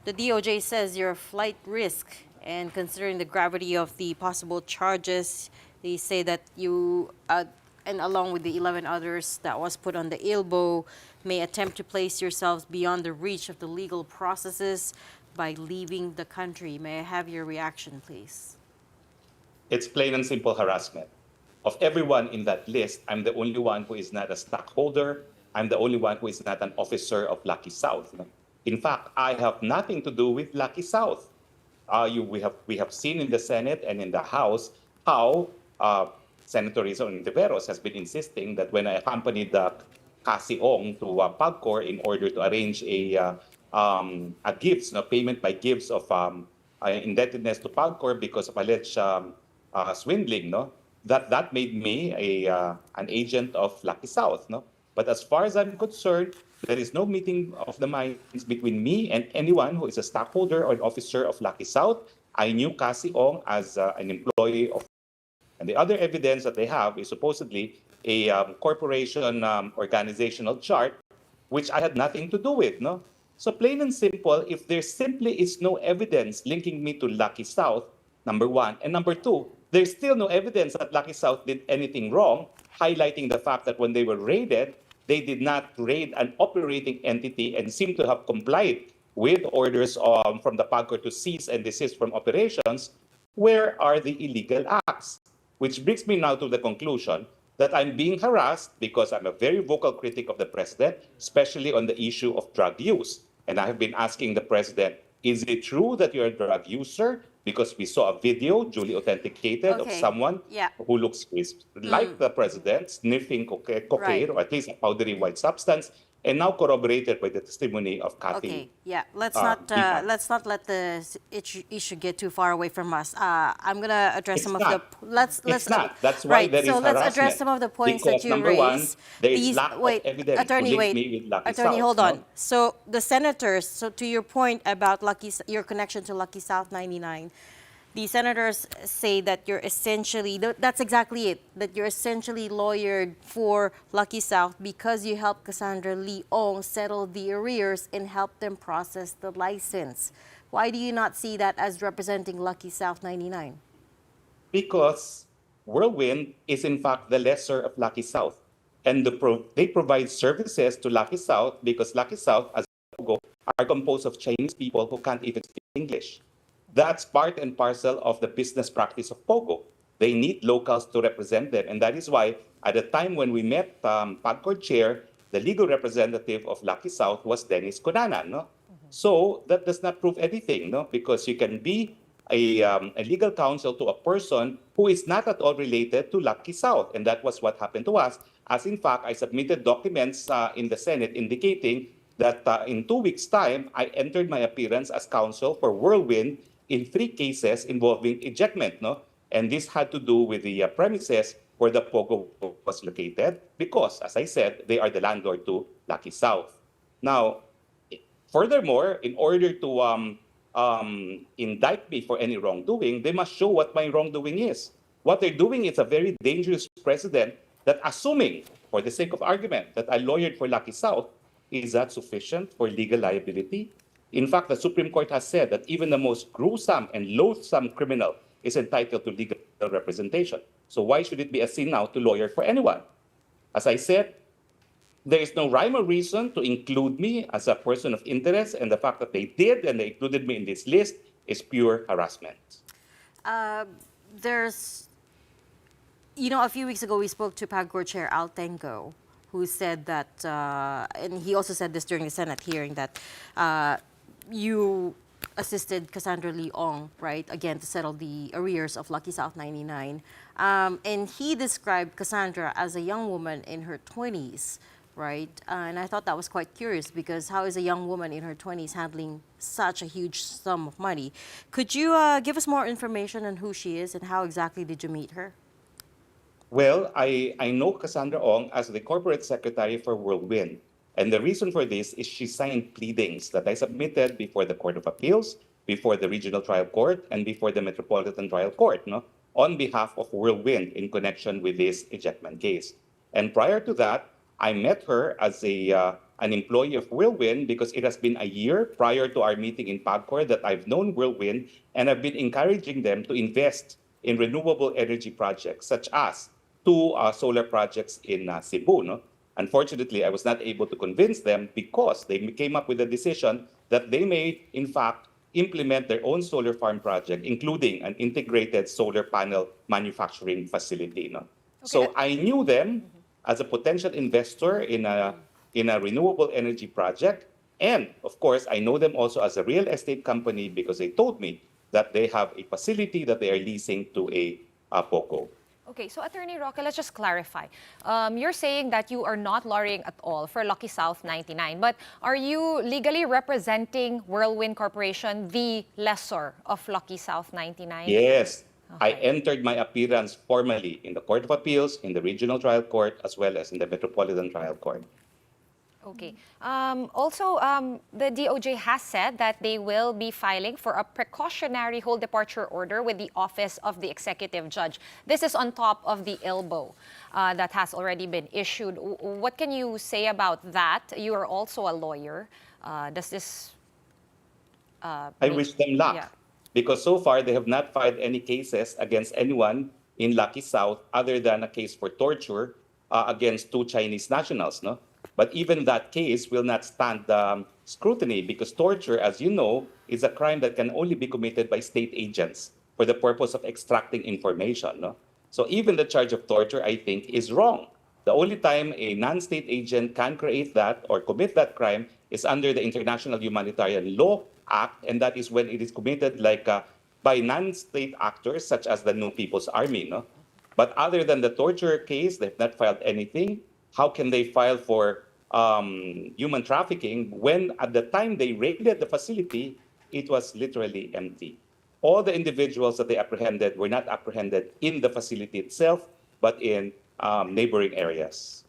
The DOJ says you're a flight risk, and considering the gravity of the possible charges, they say that you, and along with the 11 others that was put on the ILBO, may attempt to place yourselves beyond the reach of the legal processes by leaving the country. May I have your reaction, please? It's plain and simple harassment. Of everyone in that list, I'm the only one who is not a stockholder. I'm the only one who is not an officer of Lucky South. In fact, I have nothing to do with Lucky South. We have seen in the Senate and in the House how Senator Rizon Tiveros has been insisting that when I accompanied Cassie Ong to PAGCOR in order to arrange a gifts, payment by gifts of indebtedness to PAGCOR because of alleged swindling, that made me an agent of Lucky South, But as far as I'm concerned, there is no meeting of the minds between me and anyone who is a stockholder or an officer of Lucky South. I knew Cassie Ong as an employee of, and the other evidence that they have is supposedly a corporation organizational chart, which I had nothing to do with, So plain and simple, if there simply is no evidence linking me to Lucky South, number one, and number two, there's still no evidence that Lucky South did anything wrong, highlighting the fact that when they were raided, they did not raid an operating entity and seem to have complied with orders from the PAGCOR to cease and desist from operations. Where are the illegal acts? Which brings me now to the conclusion that I'm being harassed because I'm a very vocal critic of the president, especially on the issue of drug use. And I have been asking the president, is it true that you're a drug user? Because we saw a video duly authenticated of someone who looks like the president sniffing cocaine, Right. or at least a powdery white substance, and now corroborated by the testimony of Kathy. Okay, yeah. Let's Iman. not let the issue get too far away from us. I'm gonna address It's some of the not. let's It's not. That's why right. there is So let's address harassment. some of the points that Because you number one, raised. there is lack of evidence attorney, to link wait, me with Lucky attorney, South. hold no? on. So the senators. So to your point about your connection to Lucky South 99. The senators say that you're essentially, that's exactly it, that you're essentially lawyered for Lucky South because you helped Cassandra Ong settle the arrears and help them process the license. Why do you not see that as representing Lucky South 99? Because Whirlwind is in fact the lesser of Lucky South. And they provide services to Lucky South because Lucky South, as POGO, are composed of Chinese people who can't even speak English. That's part and parcel of the business practice of POGO. They need locals to represent them. And that is why at the time when we met PAGCOR chair, the legal representative of Lucky South was Dennis Conanan. So that does not prove anything, because you can be a legal counsel to a person who is not at all related to Lucky South. And that was what happened to us. As in fact, I submitted documents in the Senate indicating that in 2 weeks' time, I entered my appearance as counsel for Whirlwind in 3 cases involving ejectment. And this had to do with the premises where the POGO was located because, as I said, they are the landlord to Lucky South. Now, furthermore, in order to indict me for any wrongdoing, they must show what my wrongdoing is. What they're doing is a very dangerous precedent that, assuming, for the sake of argument, that I lawyered for Lucky South, is that sufficient for legal liability? In fact, the Supreme Court has said that even the most gruesome and loathsome criminal is entitled to legal representation. So why should it be a sin now to lawyer for anyone? As I said, there is no rhyme or reason to include me as a person of interest, and the fact that they did and they included me in this list is pure harassment. There's, a few weeks ago we spoke to PAGCOR Chair Al Tenco, who said that, and he also said this during the Senate hearing, that you assisted Cassandra Ong, right, again, to settle the arrears of Lucky South 99. And he described Cassandra as a young woman in her 20s, right? And I thought that was quite curious because how is a young woman in her 20s handling such a huge sum of money? Could you give us more information on who she is and how exactly did you meet her? Well, I know Cassandra Ong as the corporate secretary for Whirlwind. And the reason for this is she signed pleadings that I submitted before the Court of Appeals, before the Regional Trial Court, and before the Metropolitan Trial Court, on behalf of Whirlwind in connection with this ejectment case. And prior to that, I met her as a an employee of Whirlwind because it has been a year prior to our meeting in PAGCOR that I've known Whirlwind, and I've been encouraging them to invest in renewable energy projects, such as two solar projects in Cebu. No? Unfortunately, I was not able to convince them because they came up with a decision that they may, in fact, implement their own solar farm project, including an integrated solar panel manufacturing facility. No? So I knew them as a potential investor in a renewable energy project. And of course, I know them also as a real estate company because they told me that they have a facility that they are leasing to a POGO. Okay, so Attorney Roque, let's just clarify. You're saying that you are not lawyering at all for Lucky South 99, but are you legally representing Whirlwind Corporation, the lessor of Lucky South 99? Yes. I Okay. entered my appearance formally in the Court of Appeals, in the Regional Trial Court, as well as in the Metropolitan Trial Court. Okay. Also, the DOJ has said that they will be filing for a precautionary whole departure order with the Office of the Executive Judge. This is on top of the ILBO that has already been issued. What can you say about that? You are also a lawyer. Does this... I wish them luck Yeah. because so far they have not filed any cases against anyone in Lucky South other than a case for torture against two Chinese nationals. No? But even that case will not stand scrutiny because torture, as you know, is a crime that can only be committed by state agents for the purpose of extracting information. No? So even the charge of torture, I think, is wrong. The only time a non-state agent can create that or commit that crime is under the International Humanitarian Law Act, and that is when it is committed by non-state actors such as the New People's Army. No? But other than the torture case, they've not filed anything. How can they file for human trafficking when at the time they raided the facility, it was literally empty? All the individuals that they apprehended were not apprehended in the facility itself, but in neighboring areas.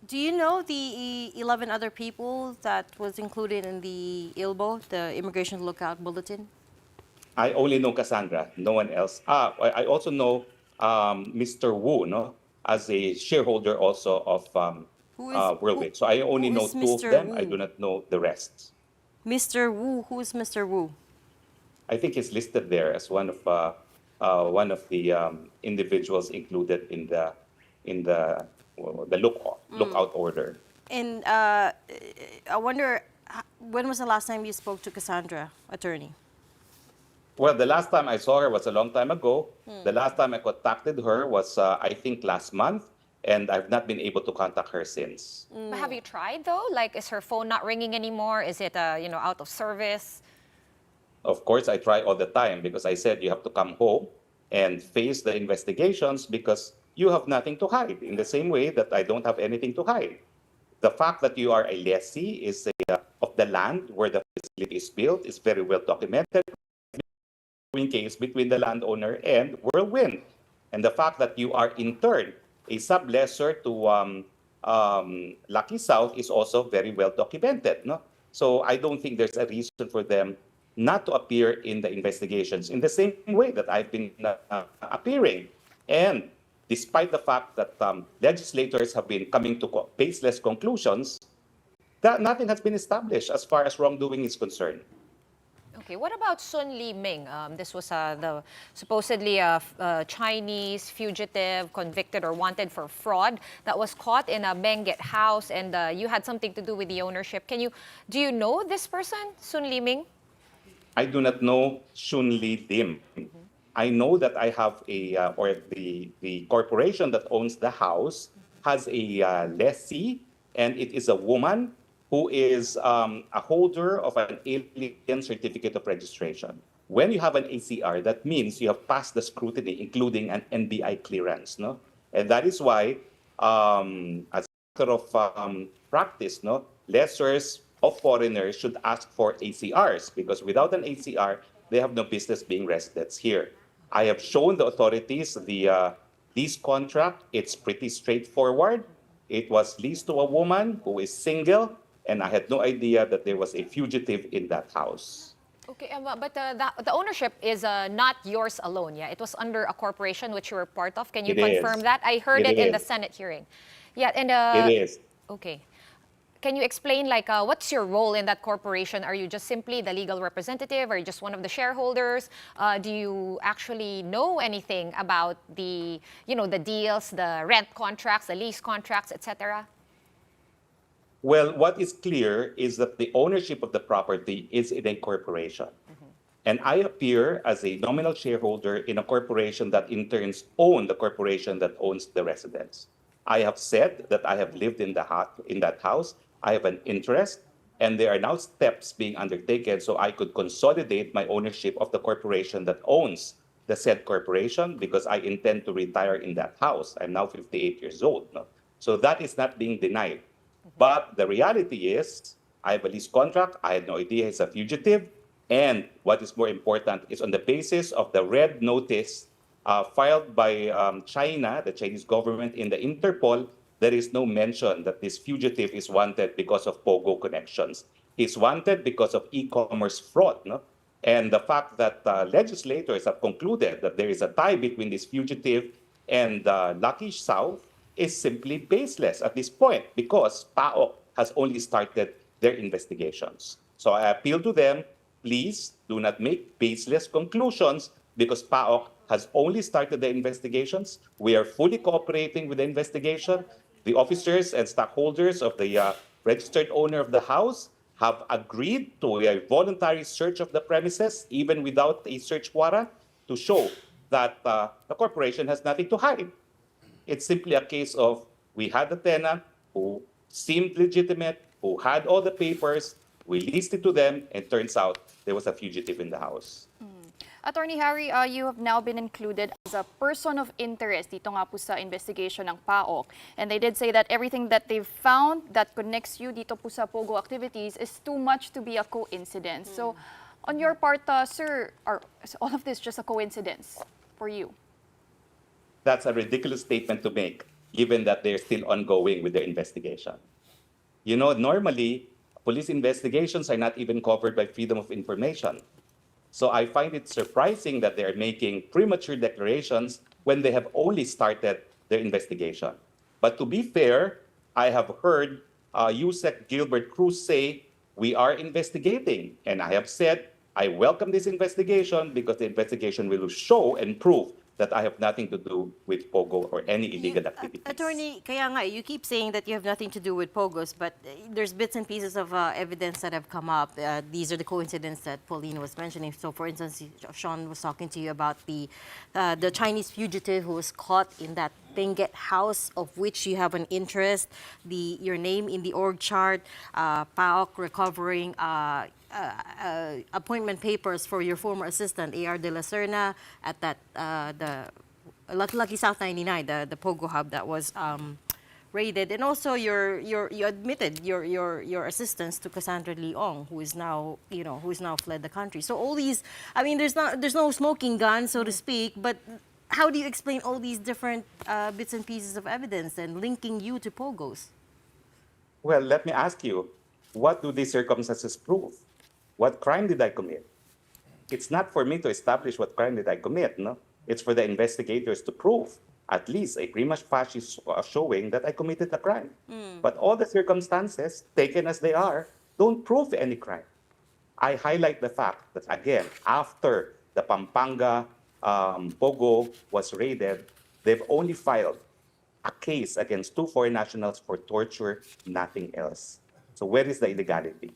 Do you know the 11 other people that was included in the ILBO, the Immigration Lookout Bulletin? I only know Cassandra, no one else. I also know Mr. Wu, no, as a shareholder also of Whirlwind. So I only who know is two of Mr. them. Wu? I do not know the rest. Mr. Wu, who is Mr. Wu? I think he's listed there as one of the individuals included in the lookout order. And I wonder, when was the last time you spoke to Cassandra, attorney? Well, the last time I saw her was a long time ago. The last time I contacted her was, I think, last month, and I've not been able to contact her since. But have you tried though? Like, is her phone not ringing anymore? Is it, out of service? Of course, I try all the time because I said you have to come home and face the investigations because you have nothing to hide. In the same way that I don't have anything to hide. The fact that you are a lessee of the land where the facility is built is very well documented. Case between the landowner and Whirlwind, and the fact that you are in turn a sublessor to Lucky South is also very well documented. No, so I don't think there's a reason for them not to appear in the investigations in the same way that I've been appearing. And despite the fact that legislators have been coming to baseless conclusions, that nothing has been established as far as wrongdoing is concerned. Okay, what about Sun Li Ming? This was the supposedly Chinese fugitive convicted or wanted for fraud that was caught in a Benguet house, and you had something to do with the ownership. Do you know this person, Sun Li Ming? I do not know Shun Li Dim. I know that I have the corporation that owns the house has a lessee, and it is a woman who is a holder of an alien certificate of registration. When you have an ACR, that means you have passed the scrutiny, including an NBI clearance. No? And that is why, as a matter of practice, no, lessors of foreigners should ask for ACRs because without an ACR, they have no business being residents here. I have shown the authorities the lease contract. It's pretty straightforward. It was leased to a woman who is single, and I had no idea that there was a fugitive in that house. Okay, but the ownership is not yours alone, yeah? It was under a corporation which you were part of. Can you It confirm is. that? I heard It it in the is. Senate hearing. Yeah, and It is. okay. Can you explain, like, what's your role in that corporation? Are you just simply the legal representative? Are you just one of the shareholders? Do you actually know anything about the, the deals, the rent contracts, the lease contracts, etc.? Well, what is clear is that the ownership of the property is in a corporation. And I appear as a nominal shareholder in a corporation that in turns own the corporation that owns the residence. I have said that I have lived in that house. I have an interest, and there are now steps being undertaken so I could consolidate my ownership of the corporation that owns the said corporation because I intend to retire in that house. I'm now 58 years old. No? So that is not being denied. But the reality is, I have a lease contract. I had no idea he's a fugitive. And what is more important is on the basis of the red notice filed by China, the Chinese government in the Interpol, there is no mention that this fugitive is wanted because of POGO connections. He's wanted because of e-commerce fraud. No? And the fact that legislators have concluded that there is a tie between this fugitive and Lucky South is simply baseless at this point because PAOK has only started their investigations. So I appeal to them, please do not make baseless conclusions because PAOK has only started the investigations. We are fully cooperating with the investigation. The officers and stockholders of the registered owner of the house have agreed to a voluntary search of the premises, even without a search warrant, to show that the corporation has nothing to hide. It's simply a case of we had a tenant who seemed legitimate, who had all the papers, we leased it to them, and turns out there was a fugitive in the house. Attorney Harry, you have now been included as a person of interest dito nga po sa investigation ng PAOK. And they did say that everything that they've found that connects you dito po sa POGO activities is too much to be a coincidence. So, on your part, sir, is all of this just a coincidence for you? That's a ridiculous statement to make, given that they're still ongoing with their investigation. You know, normally, police investigations are not even covered by freedom of information. So I find it surprising that they're making premature declarations when they have only started their investigation. But to be fair, I have heard USEC Gilbert Cruz say, we are investigating. And I have said, I welcome this investigation because the investigation will show and prove that I have nothing to do with POGO or any illegal activities. Attorney, kaya nga, you keep saying that you have nothing to do with POGOs, but there's bits and pieces of evidence that have come up. These are the coincidences that Pauline was mentioning. So, for instance, Sean was talking to you about the Chinese fugitive who was caught in that Benguet house, of which you have an interest, your name in the org chart, PAOK recovering appointment papers for your former assistant, A.R. De La Serna, at that the Lucky South 99, the POGO hub that was raided, and also you admitted your assistance to Cassandra Ong, who is now fled the country. So all these, I mean, there's no smoking gun, so to speak, but how do you explain all these different bits and pieces of evidence and linking you to POGOs? Well, let me ask you, what do these circumstances prove? What crime did I commit? It's not for me to establish what crime did I commit, no? It's for the investigators to prove at least a prima facie showing that I committed a crime. But all the circumstances, taken as they are, don't prove any crime. I highlight the fact that, again, after the Pampanga POGO was raided, they've only filed a case against 2 foreign nationals for torture, nothing else. So where is the illegality?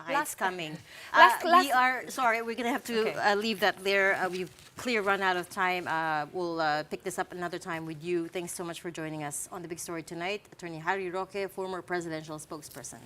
It's coming. Last- We are sorry. We're gonna have to leave that there. We've clear run out of time. We'll pick this up another time with you. Thanks so much for joining us on The Big Story tonight, Attorney Harry Roque, former presidential spokesperson.